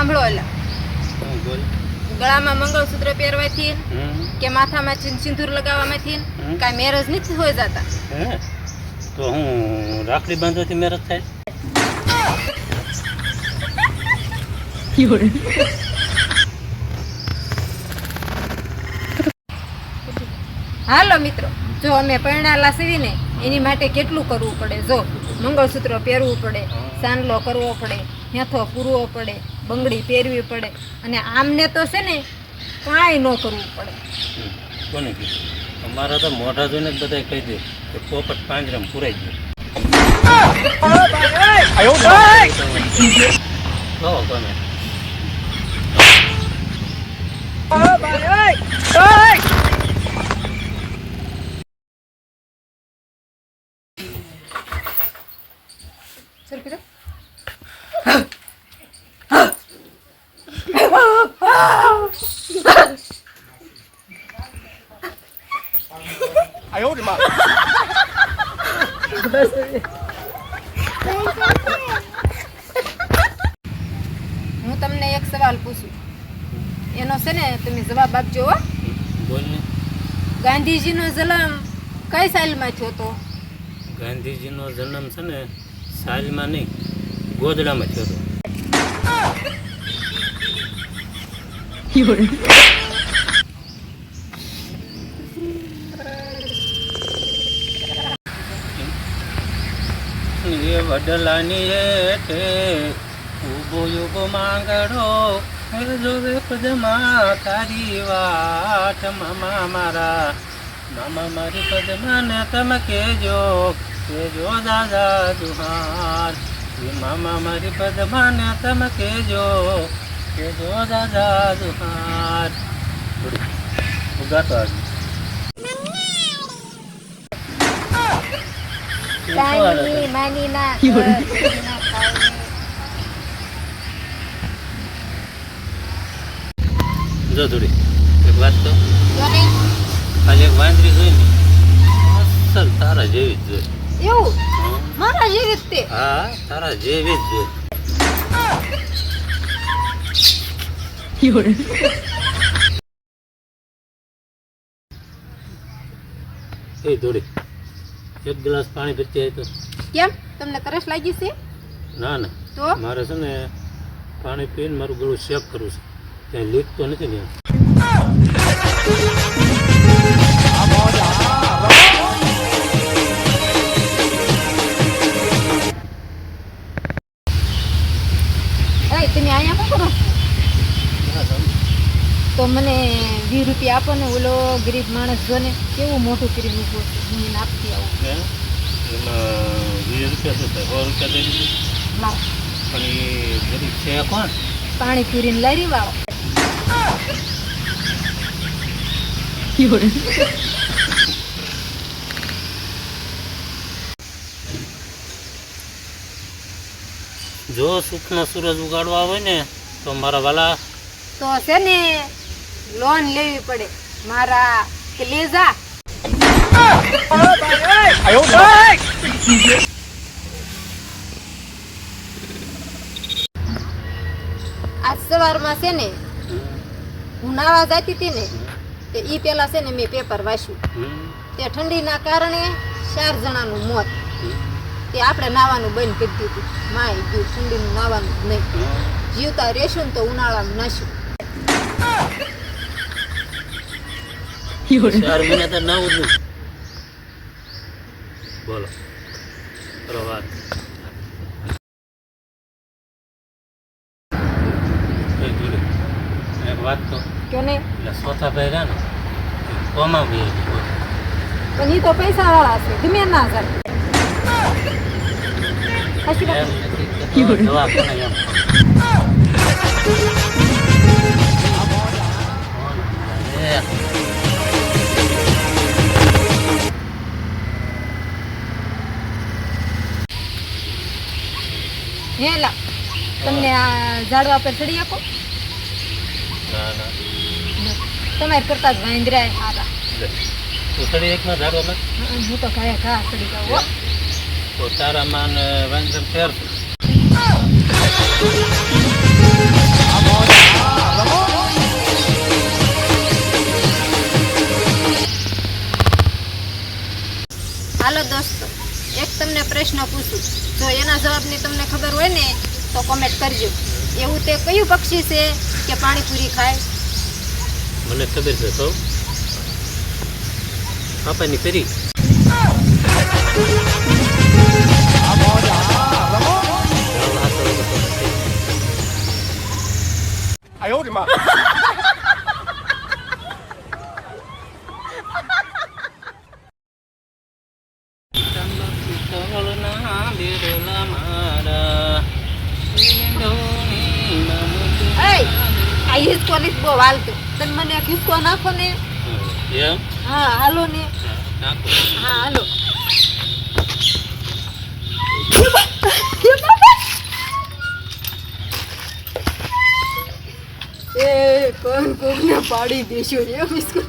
સાંભળો એલા બોલ. ગળામાં મંગળસૂત્ર પહેરવાથી કે માથામાં સિંદૂર લગાવવામાંથી કાંઈ મેરેજ નથી હોય જતા. હે તો હું રાખડી બાંધવાથી મેરેજ થાય? હાલો મિત્રો, જો અમે પરણાલા સીવીને એની માટે કેટલું કરવું પડે. જો મંગળસૂત્ર પહેરવું પડે, સાંડલો કરવો પડે, હેથો પૂરવો પડે, બંગડી પહેરવી પડે, અને આમને તો છે ને કાંઈ ન કરવું પડે. કોને કીધું? અમારા તો મોઢા જોઈને જ બધા કહી દે કે પોપટ પાંજરામાં પુરાઈ ગયો. કોને હું તમને એક સવાલ પૂછું, એનો છે ને તમે જવાબ આપજો. હો, બોલ ને. ગાંધીજીનો જન્મ કઈ સાલમાં થયો હતો? ગાંધીજીનો જન્મ છે ને સાલમાં નહીં, ગોદડામાં થયો હતો. એ વડલાની હેઠે ઉભો ઉભો માંગડો જોવે પદમાં તારી વાટ. મામા મારા મામા મારી પદમાં ને તમે કેજો દાદા દુહાર. એ મામા મારી પદમાં ને તમે કેજો દાદા દુહાર. ઉગાતો આવી કાની માની ના જો થોડી એક વાત તો કોને ખાલી એક વાંદરી જોઈ ને અસલ તારા જેવી જ જોઈ. એવું મારા જેવી જ તે? હા, તારા જેવી જ જોઈ. એ થોડી એક ગ્લાસ પાણી પીતી આવી તો. કેમ, તમને તરસ લાગી છે? ના ના, તો મારે છે ને પાણી પીને મારું ગળું શેક કરવું છે. ક્યાંય લીક તો નથી ને? તમે અહીંયા શું કરો? તો મને 20 રૂપિયા આપો ને. ઓલો ગરીબ માણસ જો ને કેવું મોટું કરીને ઊભો છે, હું એને આપતી આવું. એમાં 20 રૂપિયા શું થાય? 100 રૂપિયા દઈ દીધી. લાવ, પણ એ ગરીબ છે કોણ? પાણી પૂરીને લારી વાળો. જો સુખનો સૂરજ ઉગાડવા આવે ને તો મારા વાલા તો છે ને લોન લેવી પડે મારા કલેજા. આજ સવારમાં છે ને હું નાવા જતી હતી ને તે ઈ પેલા છે ને મેં પેપર વાંચ્યું. તે ઠંડીના કારણે 4 જણાનું મોત. તે આપણે નાવાનું બંધ કરી દીધું. માય ગયું ઠંડીનું નાવાનું નહીં. જીવતા રહેશું ને તો ઉનાળામાં નાશું. 4 મહિના તો નાવું જ નહીં. બોલો કરો વાત. એક વાત તો કે નહીં? એટલે ચોથા ભાઈ રહ્યા ને કોમાં બી પણ ઈ તો પૈસા વાળા છે, ગમે ના જાય. સાચી વાત. જવાબ કોને એમ હેલા તમને આ ઝાડવા પર ચડી આપો. ના ના તમારે કરતા જ વાંદરા સારા. તું ચડી એક ના ઝાડવામાં હું તો ઘાયા ઘા ચડી જાઉં હો. તો તારા માન વાંદરા ફેર પ્રશ્ન પૂછું, જો એના જવાબની તમને ખબર હોય ને તો કોમેન્ટ કરજો. એવું તે કયું પક્ષી છે કે પાણીપુરી ખાય? મને ખબર છે તો પાપાની કરી. 哎呦我的妈！ એય, આ હિસકો નથી બહુ હાલતો. તમે મને એક હિસકો નાખો ને. એમ હા હાલો ને. નાખો. હા હાલો. એ કોણ કોને પાડી દેશો એ હિસકો.